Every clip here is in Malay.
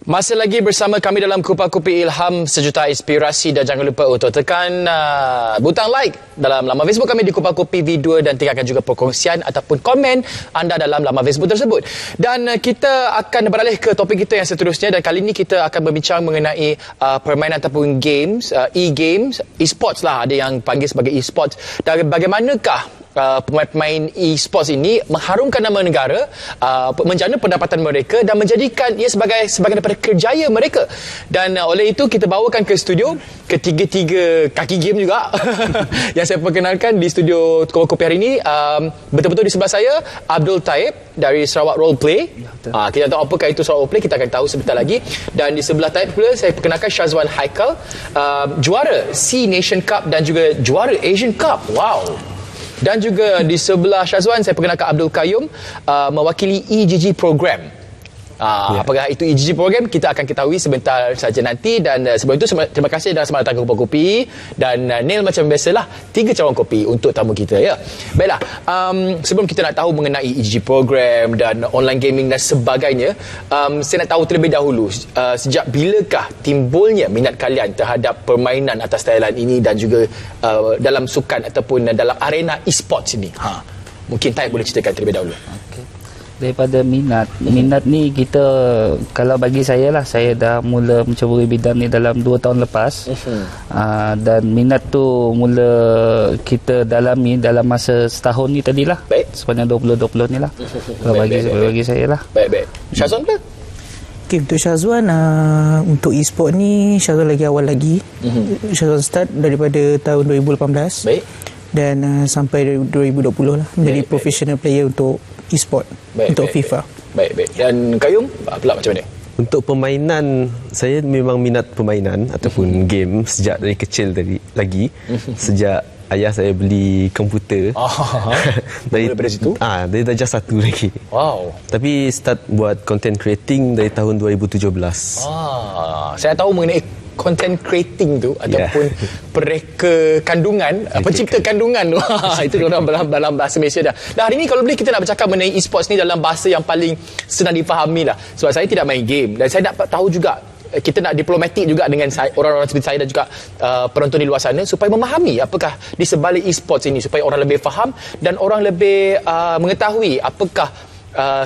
Masih lagi bersama kami dalam Kupas Kopi Ilham Sejuta Inspirasi, dan jangan lupa untuk tekan butang like dalam laman Facebook kami di Kupas Kopi V2 dan tinggalkan juga perkongsian ataupun komen anda dalam laman Facebook tersebut. Dan kita akan beralih ke topik kita yang seterusnya, dan kali ini kita akan berbincang mengenai permainan ataupun games, e-games, e-sports lah, ada yang panggil sebagai e-sports, dan bagaimanakah pemain e-sports ini mengharumkan nama negara, menjana pendapatan mereka dan menjadikan ia sebagai daripada kerjaya mereka. Dan oleh itu kita bawakan ke studio ketiga-tiga kaki game juga yang saya perkenalkan di studio Kupas Kopi hari ini. Betul-betul di sebelah saya Abdul Taib dari Sarawak Roleplay. Kita tahu apakah itu Sarawak Roleplay, kita akan tahu sebentar lagi. Dan di sebelah Taib pula saya perkenalkan Syazwan Haikal, juara C Nation Cup dan juga juara Asian Cup. Wow. Dan juga di sebelah Syazwan saya perkenalkan Abdul Qayyum, mewakili EGG program. Apakah itu EGG program, kita akan ketahui sebentar saja nanti. Dan sebelum itu terima kasih dan selamat datang ke Kupas Kopi. Dan Neil macam biasalah 3 cawan kopi untuk tamu kita, ya. Baiklah, sebelum kita nak tahu mengenai EGG program dan online gaming dan sebagainya, saya nak tahu terlebih dahulu, sejak bilakah timbulnya minat kalian terhadap permainan atas Thailand ini dan juga dalam sukan ataupun dalam arena e-sports ini? Mungkin Taib boleh ceritakan terlebih dahulu. Daripada minat ni, kita, kalau bagi saya lah, saya dah mula menceburi bidang ni dalam 2 tahun lepas. Dan minat tu mula kita dalami dalam masa setahun ni tadilah. Baik. Sepanjang 2020 ni lah. Kalau bagi saya lah. Baik. Syazwan ke? Okay, untuk Syazwan, untuk e-sport ni Syazwan lagi awal lagi. Syazwan start daripada tahun 2018. Baik. Dan sampai 2020 lah menjadi professional player untuk e-sport, untuk FIFA. Baik. Dan Qayyum pula macam mana? Untuk permainan, saya memang minat permainan ataupun game sejak dari kecil lagi. Sejak ayah saya beli komputer. Daripada situ? Dari darjah 1 lagi. Wow. Tapi start buat content creating dari tahun 2017. Saya tahu mengenai content creating tu, ataupun pereka kandungan, pencipta kandungan tu. Itu dalam bahasa Malaysia dah. Dan hari ni kalau boleh kita nak bercakap mengenai e-sports ni dalam bahasa yang paling senang difahami lah. Sebab saya tidak main game dan saya nak tahu juga, kita nak diplomatik juga dengan orang-orang seperti saya dan juga penonton di luar sana supaya memahami apakah di sebalik e-sports ini, supaya orang lebih faham dan orang lebih mengetahui apakah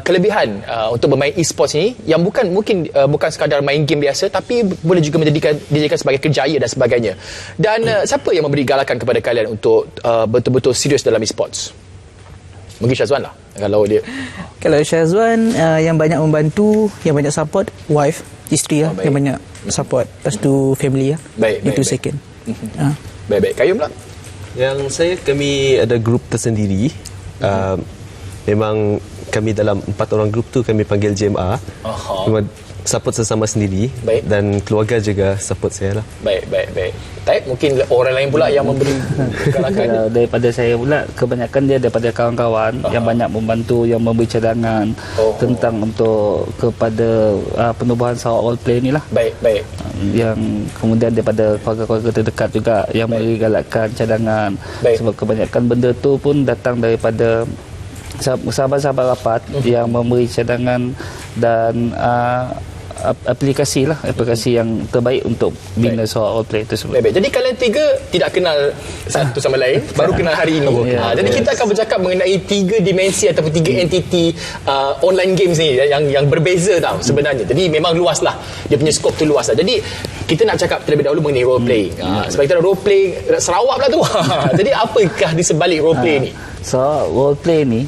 kelebihan untuk bermain e-sports ni, yang bukan sekadar main game biasa, tapi boleh juga dijadikan sebagai kerjaya dan sebagainya. Dan siapa yang memberi galakan kepada kalian untuk betul-betul serius dalam e-sports? Mungkin Syazwan lah. Kalau Syazwan, yang banyak membantu, yang banyak support, wife, isteri lah, yang banyak support. Lepas tu family lah. Itu second. Baik. Qayyum lah. Kami ada grup tersendiri. Memang kami dalam 4 orang grup tu kami panggil JMA. Memang support sesama sendiri. Baik. Dan keluarga juga support saya lah. Baik. Taib, mungkin orang lain pula yang memberi galakan. Daripada saya pula, kebanyakan dia daripada kawan-kawan yang banyak membantu, yang memberi cadangan tentang untuk kepada penubuhan Sarawak Roleplay ni lah. Baik. Yang kemudian daripada keluarga-keluarga terdekat juga yang memberi galakan, cadangan. Sebab kebanyakan benda tu pun datang daripada sahabat-sahabat rapat yang memberi cadangan dan aplikasi yang terbaik untuk bina Sarawak Roleplay tersebut. Baik. Jadi kalian 3 tidak kenal satu sama lain, baru kenal hari ini. Jadi kita akan bercakap mengenai 3 dimensi ataupun 3 entiti online games ni yang berbeza tau sebenarnya. Jadi memang luas lah, dia punya skop tu luas lah. Jadi kita nak cakap terlebih dahulu mengenai roleplay. Sebab kita roleplay Sarawak pula tu. Jadi apakah di sebalik roleplay ni? So roleplay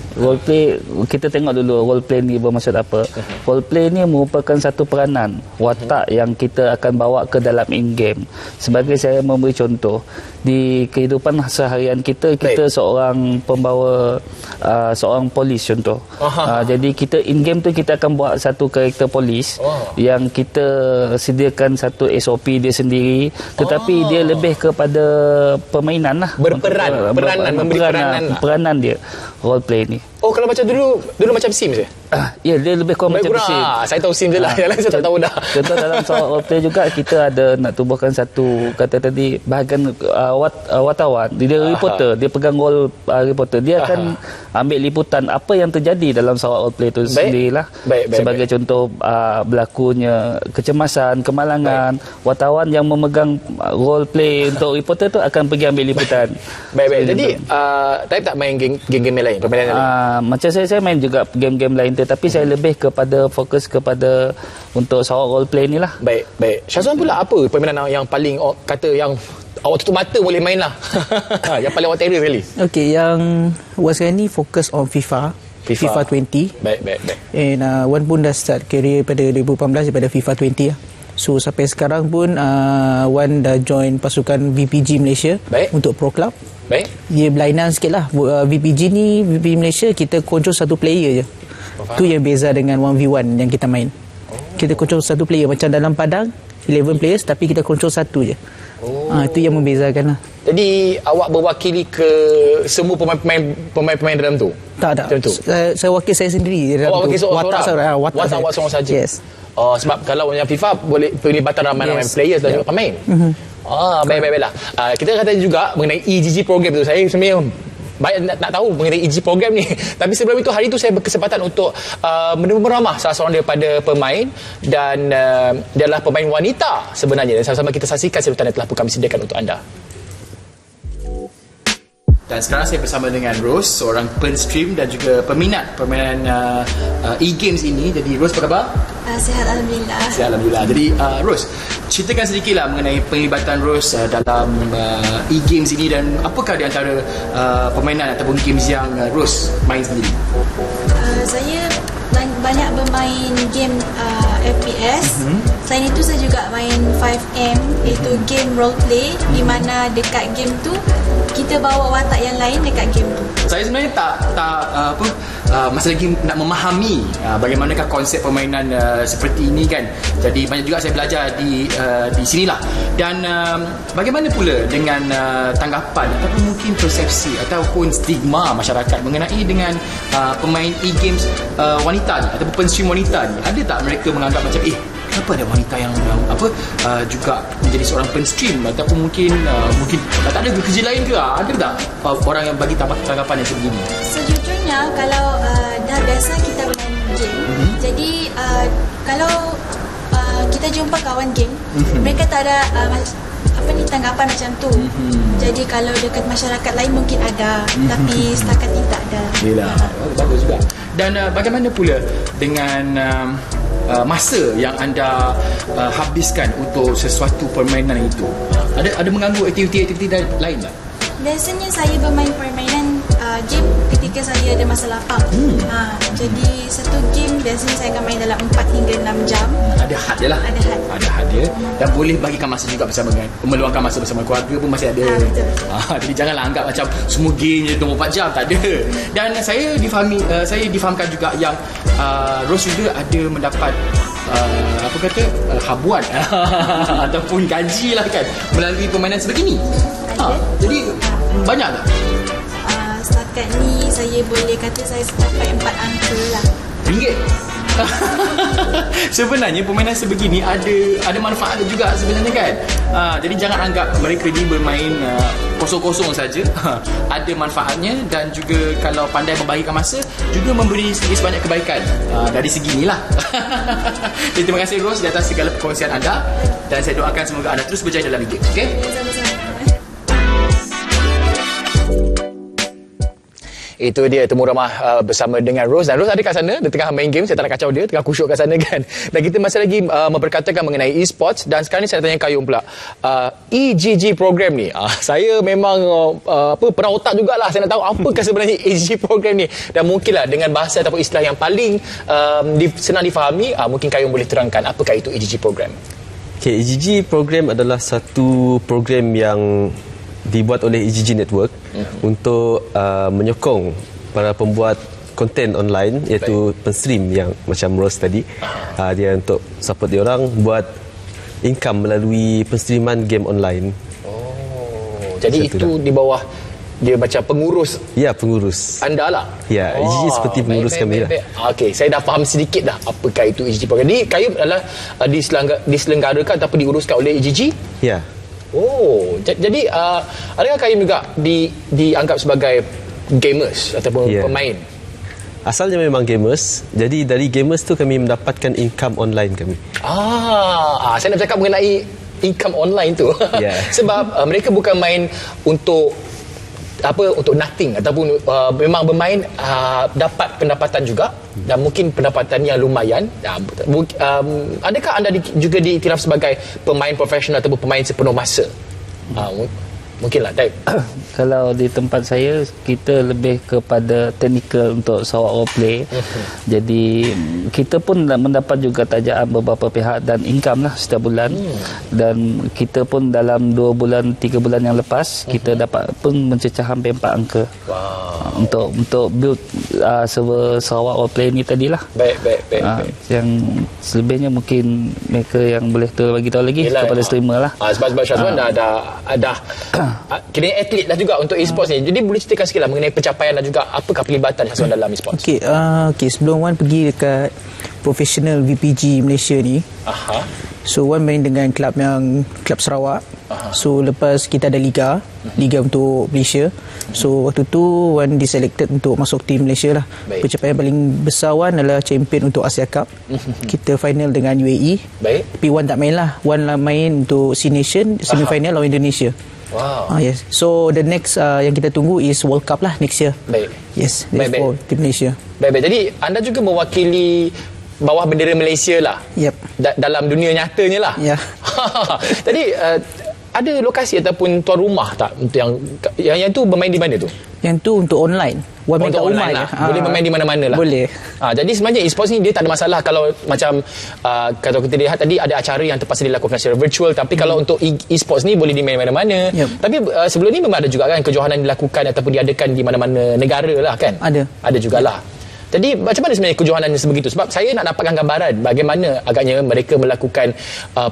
kita tengok dulu roleplay ni bermaksud apa. Roleplay ni merupakan satu peranan watak yang kita akan bawa ke dalam in-game. Sebagai saya memberi contoh, di kehidupan seharian kita seorang pembawa seorang polis contoh. Jadi kita in-game tu kita akan buat satu karakter polis yang kita sediakan satu SOP dia sendiri, tetapi dia lebih kepada permainan lah, memberi peranan dia roleplay ni. Kalau macam dulu macam Sims je? Ya, dia lebih kurang Lebih macam kurang, sim. saya tahu sim je lah. Yang lain saya tak tahu dah. Contoh dalam soal roleplay juga kita ada nak tubuhkan satu kata tadi bahagian wartawan. Dia reporter, dia pegang role reporter. Dia akan ambil liputan apa yang terjadi dalam soal roleplay itu sendirilah. Sebagai contoh berlakunya kecemasan, kemalangan. Wartawan yang memegang roleplay untuk reporter tu akan pergi ambil liputan. Baik. Jadi Taib tak main game-game lain, permainan lain? Macam saya main juga game-game lain, tetapi saya lebih kepada fokus kepada untuk soal roleplay ni lah. Baik. Syazwan pula apa permainan yang paling kata yang awak tutup mata boleh main lah? Yang paling awak terror sekali? Okey, yang Wan sekarang ni fokus on FIFA 20. Baik. And Wan pun dah start career pada 2018 daripada FIFA 20 lah. So sampai sekarang pun Wan dah join pasukan VPG Malaysia. Baik. Untuk Pro Club. Baik. Dia berlainan sikit lah. VPG Malaysia kita control satu player je. Tu yang beza dengan 1v1 yang kita main. Kita control satu player. Macam dalam padang 11 players tapi kita control satu je. Itu yang membezakan lah. Jadi awak berwakili ke semua pemain dalam tu? Tak. Saya wakil saya sendiri. Awak wakil seorang? Watak awak seorang saja? Yes. Sebab kalau yang FIFA boleh pelibatan ramai-ramai players dan juga pemain. Baiklah. Kita kata juga mengenai EGG program tu. Saya sebenarnya banyak nak tahu mengenai EGG program ni. Tapi sebelum itu, hari itu saya berkesempatan untuk menemui salah seorang daripada pemain. Dan dia adalah pemain wanita sebenarnya. Dan sama-sama kita saksikan sebutan yang telah kami sediakan untuk anda. Dan sekarang saya bersama dengan Rose, seorang penstream dan juga peminat permainan e-games ini. Jadi Rose, apa khabar? Sihat Alhamdulillah. Sihat Alhamdulillah. Jadi Rose, ceritakan sedikitlah mengenai penglibatan Rose dalam e-games ini dan apakah di antara permainan ataupun games yang Rose main sendiri? Saya banyak bermain game FPS. Selain itu saya juga main 5M, iaitu game roleplay, di mana dekat game tu kita bawa watak yang lain dekat game tu. Saya sebenarnya masih lagi nak memahami bagaimanakah konsep permainan seperti ini kan. Jadi banyak juga saya belajar di sinilah. Dan bagaimana pula dengan tanggapan ataupun mungkin persepsi ataupun stigma masyarakat mengenai dengan pemain e-games wanita ni ataupun penstream wanita ni? Ada tak mereka menganggap macam kenapa ada wanita yang juga menjadi seorang penstream ataupun mungkin tak ada kerja lain ke? Ada tak orang yang bagi tanggapan yang sebegini? Sejujurnya kalau dah biasa kita main game, jadi kalau kita jumpa kawan game, mereka tak ada tanggapan macam tu. Jadi kalau dekat masyarakat lain mungkin ada, tapi setakat ini tak ada. Yelah, bagus juga. Dan bagaimana pula dengan masa yang anda habiskan untuk sesuatu permainan itu? Ada mengganggu aktiviti lain tak? Biasanya saya bermain permainan game ketika saya ada masa lapang. Jadi satu game biasanya saya akan main dalam 4 hingga 6 jam. Ada had je lah. Ada had dia. Dan boleh bagikan masa juga bersama dengan meluangkan masa bersama keluarga pun masih ada. Betul. Jadi janganlah anggap macam semua game je 24 jam. Tak ada. Dan saya difahamkan juga yang Rose juga ada mendapat habuan ataupun gaji lah kan melalui permainan sebegini. Jadi banyak tak? Setakat ni saya boleh kata saya dapat 4 angka lah. Ringgit? Sebenarnya permainan sebegini ada manfaat juga sebenarnya kan. Jadi jangan anggap mereka ni bermain kosong-kosong saja. Ada manfaatnya dan juga kalau pandai membagikan masa juga memberi sebanyak kebaikan dari segi inilah. Jadi terima kasih Rose di atas segala perkongsian anda dan saya doakan semoga anda terus berjaya dalam hidup. Okey? Itu dia temu ramah bersama dengan Rose. Dan Rose ada kat sana, dia tengah main game. Saya tak nak kacau dia, tengah kusyuk kat sana kan. Dan kita masih lagi memperkatakan mengenai e-sports. Dan sekarang ni saya tanya Kayum pula, EGG program ni, saya memang pernah otak jugalah. Saya nak tahu apakah sebenarnya EGG program ni. Dan mungkinlah dengan bahasa ataupun istilah yang paling senang difahami, mungkin Kayum boleh terangkan apakah itu EGG program. Okay, EGG program adalah satu program yang dibuat oleh EGG Network untuk menyokong para pembuat konten online iaitu penstream yang macam Rose tadi. Dia untuk support dia orang buat income melalui penstreaman game online. Jadi itu di bawah dia macam pengurus Ya, pengurus. anda lah. Ya, EGG seperti pengurus kami lah. Okey, saya dah faham sedikit dah apakah itu EGG program. Jadi Kayum adalah diselenggarakan ataupun diuruskan oleh EGG? Ya. Oh, jadi adakah Kayum juga dianggap sebagai gamers ataupun pemain? Asalnya memang gamers. Jadi dari gamers tu kami mendapatkan income online kami. Saya nak cakap mengenai income online tu. Yeah. Sebab mereka bukan main untuk nothing ataupun memang bermain dapat pendapatan juga dan mungkin pendapatan yang lumayan. Adakah anda juga diiktiraf sebagai pemain profesional ataupun pemain sepenuh masa? Mungkinlah Taib. Kalau di tempat saya, kita lebih kepada teknikal untuk Sarawak Roleplay. Jadi kita pun mendapat juga tajaan beberapa pihak dan income lah setiap bulan. Dan kita pun dalam 2 bulan 3 bulan yang lepas, kita dapat pun mencecah hampir 4 angka. Untuk build server Sarawak Roleplay ni tadilah. Baik. Yang selebihnya mungkin mereka yang boleh bagi tahu lagi kepada streamer lah. Sebab Syazwan dah kira atlet lah juga untuk e-sports ni. Jadi boleh ceritakan sikit lah mengenai pencapaian dan juga apakah pelibatan Syazwan dalam e-sports? Okey, sebelum Wan pergi dekat professional VPG Malaysia ni, so Wan main dengan klub Sarawak. So lepas kita ada liga untuk Malaysia. So waktu tu Wan diselected untuk masuk tim Malaysia lah. Pencapaian paling besar Wan adalah champion untuk Asia Cup. Kita final dengan UAE. Tapi Wan tak main lah. Wan main untuk C Nation semi-final lawan Indonesia. Yes. So the next yang kita tunggu is World Cup lah next year. Yes, for tim Malaysia. Baik. Jadi anda juga mewakili bawah bendera Malaysia lah. Dalam dunia nyatanya lah. Jadi ada lokasi ataupun tuan rumah tak untuk yang tu bermain di mana tu? Yang tu untuk online. Untuk online lah. Boleh bermain di mana-mana lah. Boleh. Jadi sebenarnya e-sports ni dia tak ada masalah kalau macam kalau kita lihat tadi ada acara yang terpaksa dilakukan secara virtual, tapi kalau untuk e-sports ni boleh dimain mana-mana. Tapi sebelum ni memang ada juga kan kejohanan dilakukan ataupun diadakan di mana-mana negara lah kan? Ada jugalah. Jadi macam mana sebenarnya kejohanan sebegitu? Sebab saya nak dapatkan gambaran bagaimana agaknya mereka melakukan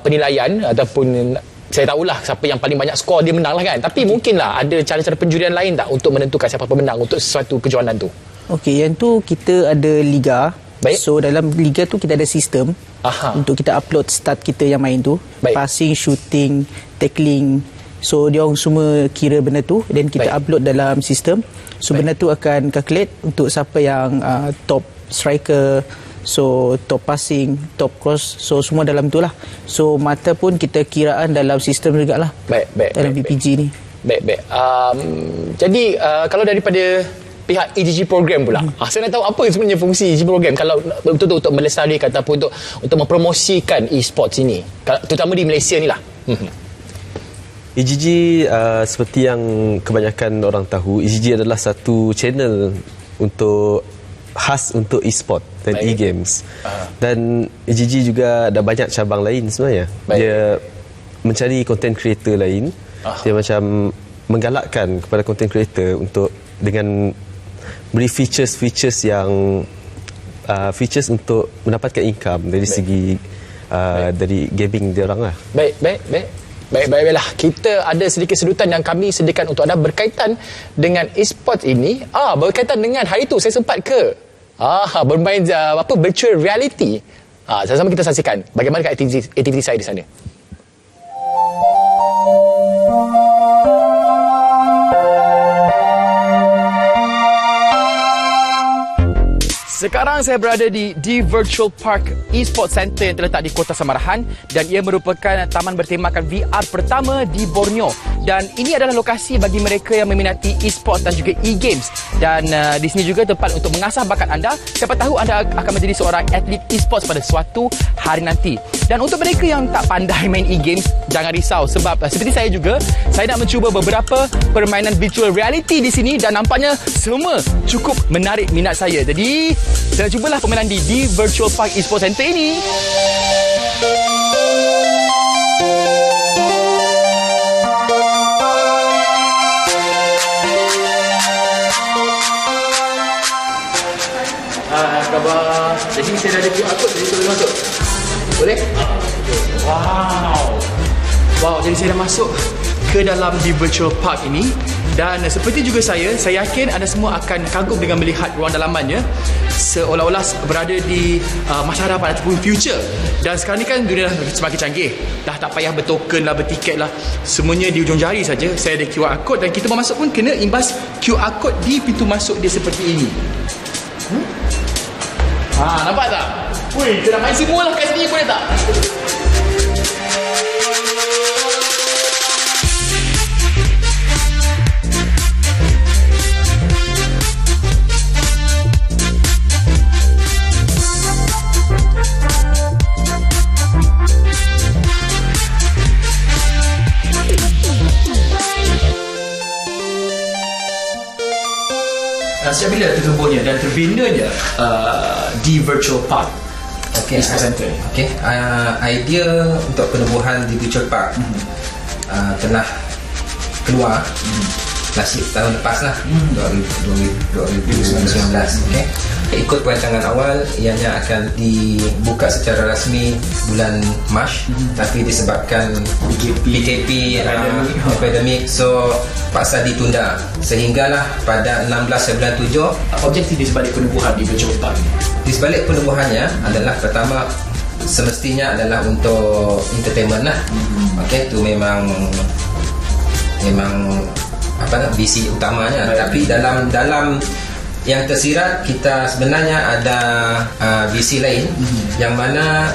penilaian ataupun saya tahulah siapa yang paling banyak skor dia menang lah kan. Tapi mungkinlah ada cara-cara penjurian lain tak untuk menentukan siapa pemenang untuk sesuatu kejohanan tu? Okey, yang tu kita ada liga. So dalam liga tu kita ada sistem untuk kita upload start kita yang main tu. Passing, shooting, tackling. So dia orang semua kira benda tu dan kita upload dalam sistem. So benda tu akan calculate untuk siapa yang top striker, so top passing, top cross, so semua dalam tu lah. So mata pun kita kiraan dalam sistem jugalah. Dalam VPG ni. Baik. Jadi kalau daripada pihak EGG program pula, saya nak tahu apa sebenarnya fungsi EGG program kalau betul-betul untuk melestarikan ataupun untuk mempromosikan e-sports ini, terutama di Malaysia ni lah. EGG seperti yang kebanyakan orang tahu, EGG adalah satu channel khas untuk e-sport dan e-games. Dan EGG juga ada banyak cabang lain sebenarnya. Dia mencari content creator lain. Dia macam menggalakkan kepada content creator untuk dengan beri features yang features untuk mendapatkan income dari segi dari gaming dia orang lah. Baiklah. Kita ada sedikit sedutan yang kami sediakan untuk anda berkaitan dengan e-sports ini. Berkaitan dengan hari tu saya sempat bermain virtual reality. Sama-sama kita saksikan bagaimana aktiviti saya di sana. Sekarang saya berada di Virtual Park Esports Center yang terletak di Kota Samarahan dan ia merupakan taman bertemakan VR pertama di Borneo. Dan ini adalah lokasi bagi mereka yang meminati esports dan juga e-games. Dan di sini juga tempat untuk mengasah bakat anda. Siapa tahu anda akan menjadi seorang atlet esports pada suatu hari nanti. Dan untuk mereka yang tak pandai main e-games, jangan risau sebab seperti saya juga, saya nak mencuba beberapa permainan virtual reality di sini dan nampaknya semua cukup menarik minat saya. Jadi saya cubalah permainan di Virtual Park Esports Center ini. Khabar. Jadi saya dah ada QR code, jadi saya boleh masuk. Boleh? Wow, jadi saya dah masuk ke dalam di virtual park ini. Dan seperti juga saya yakin anda semua akan kagum dengan melihat ruang dalamannya seolah-olah berada di masa hadapan ataupun future. Dan sekarang ni kan dunia dah semakin canggih. Dah tak payah bertoken lah, bertiket lah. Semuanya di ujung jari saja. Saya ada QR code dan kita mau masuk pun kena imbas QR code di pintu masuk dia seperti ini. Nampak tak? Wih, kita nak main semua lah kat sini, boleh tak? Sejak bila tertubuhnya dan terbinanya di virtual park? Okay, idea untuk penubuhan di virtual park telah keluar klasik tahun lepas lah, 2019. Okay. Ikut perancangan awal ianya akan dibuka secara rasmi bulan Mac, tapi disebabkan PKP epidemik, so paksa ditunda sehinggalah pada 16 bulan 7. Objektif di sebalik penubuhan di virtual park ni? Di sebalik penubuhannya adalah pertama semestinya adalah untuk entertainment lah. Okay, tu memang visi utamanya. Tapi dalam yang tersirat kita sebenarnya ada visi lain yang mana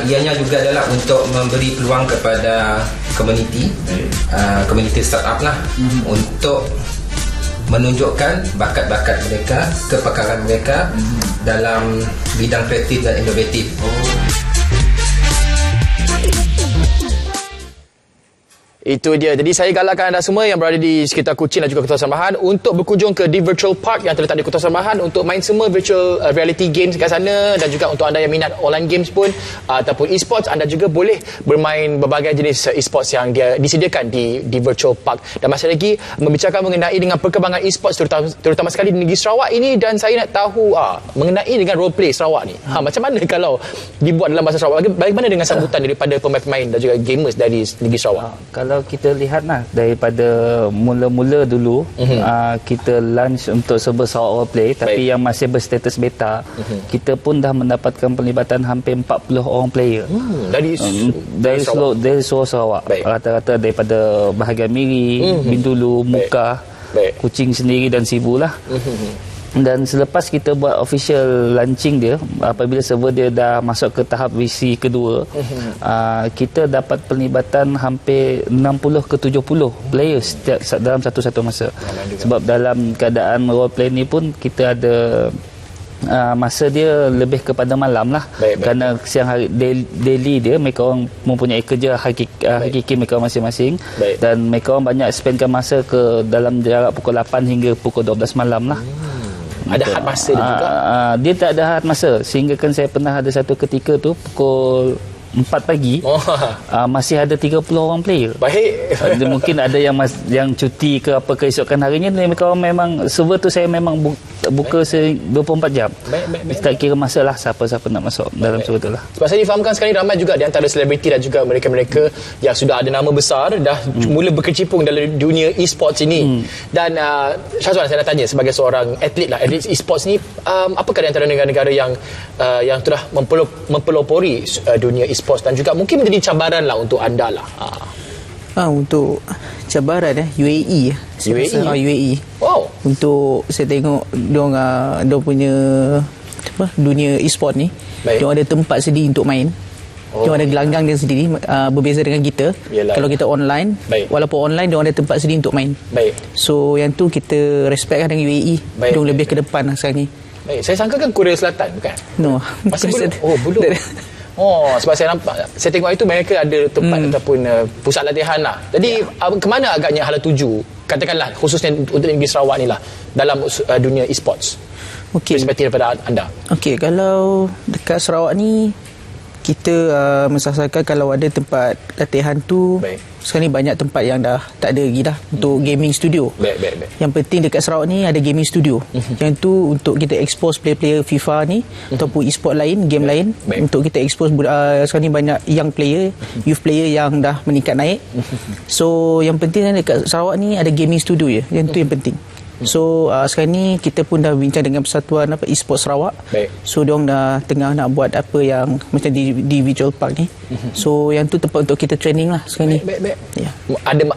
ianya juga adalah untuk memberi peluang kepada komuniti startup lah, untuk menunjukkan bakat-bakat mereka, kepakaran mereka dalam bidang kreatif dan inovatif. Itu dia. Jadi saya galakkan anda semua yang berada di sekitar Kuching dan juga Kota Sambahan untuk berkunjung ke The Virtual Park yang terletak di Kota Sambahan untuk main semua virtual reality games kat sana. Dan juga untuk anda yang minat online games pun ataupun e-sports, anda juga boleh bermain berbagai jenis e-sports yang dia disediakan di Virtual Park. Dan masih lagi membicarakan mengenai dengan perkembangan e-sports terutama sekali di negeri Sarawak ini. Dan saya nak tahu mengenai dengan roleplay Sarawak ni, macam mana kalau dibuat dalam bahasa Sarawak? Bagaimana dengan sambutan daripada pemain-pemain dan juga gamers dari negeri Sarawak? Kalau kita lihat daripada mula-mula dulu, kita launch untuk server Sarawak Roleplay, tapi yang masih berstatus beta, kita pun dah mendapatkan pelibatan hampir 40 orang player dari seluruh Sarawak. Rata-rata daripada bahagian Miri, Bintulu, Muka, Kuching sendiri dan Sibu lah. Dan selepas kita buat official launching dia, apabila server dia dah masuk ke tahap visi kedua, kita dapat pelibatan hampir 60 ke 70 players dalam satu masa. Sebab dalam keadaan roleplay ni pun kita ada masa dia lebih kepada malam lah. Kerana siang hari daily dia, mereka orang mempunyai kerja hakiki mereka masing-masing, dan mereka orang banyak spendkan masa ke dalam jarak pukul 8 hingga pukul 12 malam lah. Ada had masa dia juga? Dia tak ada had masa, sehingga kan saya pernah ada satu ketika tu pukul 4 pagi masih ada 30 orang player. Baik. Mungkin ada yang cuti ke apa keesokan harinya. Mereka memang server tu saya memang buka 24 jam. Tak kira masa lah siapa-siapa nak masuk dalam server tu lah. Sebab saya difahamkan sekarang ramai juga di antara selebriti dan juga mereka-mereka yang sudah ada nama besar dah mula berkecimpung dalam dunia e-sports ini. Dan Syazwan, saya nak tanya sebagai seorang atlet e-sports ni, apakah di antara negara-negara yang telah mempelopori dunia e-sports dan juga mungkin menjadi cabaran lah untuk anda lah? Untuk cabaran UAE. UAE. Wow. Untuk saya tengok diorang punya dunia e-sport ni, diorang ada tempat sendiri untuk main. Diorang ada gelanggang dia sendiri, berbeza dengan kita. Yalah. Kalau kita online, walaupun online diorang ada tempat sendiri untuk main. So yang tu kita respect dengan UAE. Diorang lebih ke depan lah sekarang ni. Saya sangka kan Korea Selatan bukan? No. Masih belum? Belum. Sebab saya nampak, saya tengok itu mereka ada tempat ataupun pusat latihan lah. Jadi kemana agaknya hala tuju, katakanlah khususnya untuk negeri Sarawak ni lah, dalam dunia e-sports? Perspektif daripada anda. Kalau dekat Sarawak ni, kita mensasarkan kalau ada tempat latihan tu. Baik. Sekarang ni banyak tempat yang dah tak ada lagi dah untuk gaming studio. Baik. Yang penting dekat Sarawak ni ada gaming studio. Yang tu untuk kita expose player-player FIFA ni ataupun e-sport lain, game lain. Baik. Untuk kita expose sekarang ni banyak young player, youth player yang dah meningkat naik. So yang penting dekat Sarawak ni ada gaming studio je. Yang tu yang penting. So sekarang ni kita pun dah bincang dengan Persatuan e-sport Sarawak. Baik. So diorang dah tengah nak buat apa yang macam di Visual Park ni. So yang tu tempat untuk kita training lah sekarang ni. Baik. Ya.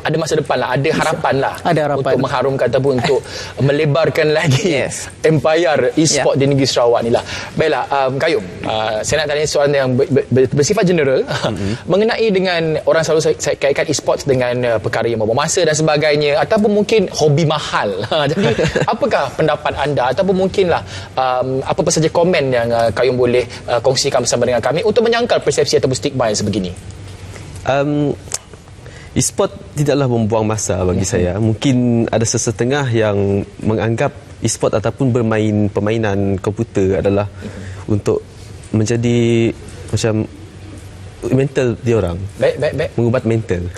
Ada masa depan lah, ada harapan lah. Ada harapan. Untuk mengharumkan ataupun untuk melebarkan lagi Yes. empire e-sport di negeri Sarawak ni lah. Baiklah, Kayum, saya nak tanya soalan yang bersifat general mengenai dengan orang selalu saya kaitkan e-sports dengan perkara yang membuang masa dan sebagainya ataupun mungkin hobi mahal. Jadi apakah pendapat anda ataupun mungkinlah apa saja komen yang Kayum boleh kongsikan bersama dengan kami untuk menyangkal persepsi ataupun stigma yang sebegini? E-sport tidaklah membuang masa bagi saya. Mungkin ada sesetengah yang menganggap e-sport ataupun bermain permainan komputer adalah untuk menjadi macam mental dia orang. Baik. Mengubat mental.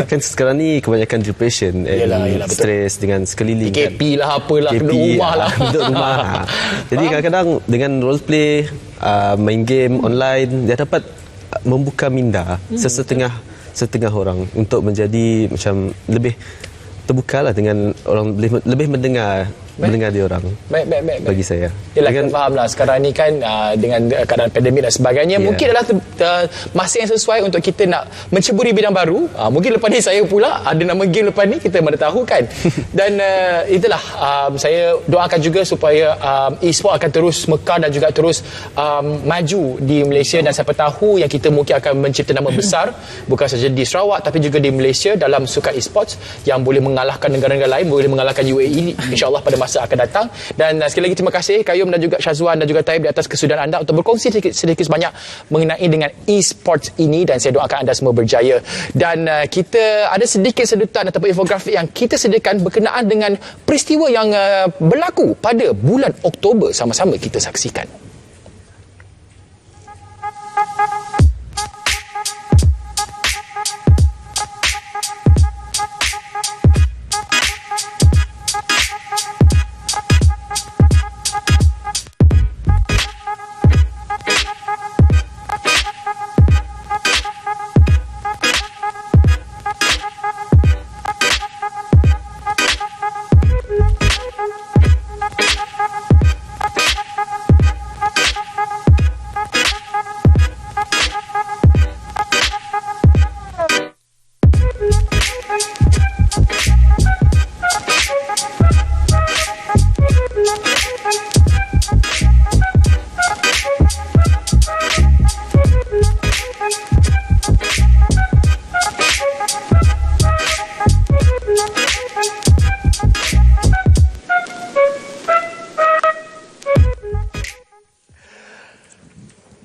Kan sekarang ni kebanyakan depression, Yelah, stres dengan sekeliling. PKP lah, apalah, PKP, duduk rumah lah. Duduk rumah. Jadi kadang-kadang dengan role play, main game online, dia dapat membuka minda setengah orang untuk menjadi macam lebih terbuka lah dengan orang, lebih mendengar dia orang. Baik. Bagi saya. Yelah, kita faham lah sekarang ni kan dengan keadaan pandemik dan sebagainya, mungkin adalah masa yang sesuai untuk kita nak menceburi bidang baru. Mungkin lepas ni saya pula ada nama game lepas ni, kita mana tahu kan. Dan itulah saya doakan juga supaya e-sport akan terus mekar dan juga terus maju di Malaysia, dan siapa tahu yang kita mungkin akan mencipta nama besar bukan saja di Sarawak tapi juga di Malaysia dalam sukan e-sports yang boleh mengalahkan negara-negara lain, boleh mengalahkan UAE insya-Allah pada masa akan datang. Dan sekali lagi terima kasih Kayum dan juga Syazwan dan juga Taib di atas kesudahan anda untuk berkongsi sedikit sebanyak mengenai dengan e-sports ini, dan saya doakan anda semua berjaya. Dan kita ada sedikit sedutan ataupun infografik yang kita sediakan berkenaan dengan peristiwa yang berlaku pada bulan Oktober. Sama-sama kita saksikan.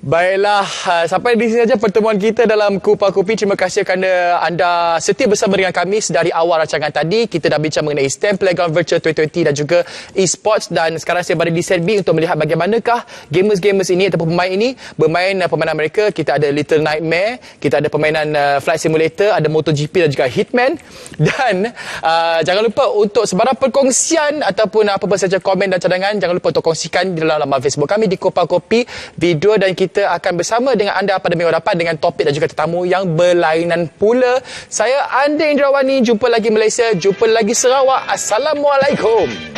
Baiklah, sampai di sini saja pertemuan kita dalam Kupas Kopi. Terima kasih kerana anda setia bersama dengan kami sedari awal rancangan tadi. Kita dah bincang mengenai STEM Playground Virtual 2020 dan juga e-sports, dan sekarang saya berada di Set B untuk melihat bagaimanakah gamers-gamers ini ataupun pemain ini bermain permainan mereka. Kita ada Little Nightmare, kita ada permainan Flight Simulator, ada MotoGP dan juga Hitman. Dan jangan lupa untuk sebarang perkongsian ataupun apa saja komen dan cadangan, jangan lupa untuk kongsikan di dalam laman Facebook kami di Kupas Kopi Video, dan kita akan bersama dengan anda pada minggu depan dengan topik dan juga tetamu yang berlainan pula. Saya Andi Indrawani, jumpa lagi Malaysia, jumpa lagi Sarawak. Assalamualaikum.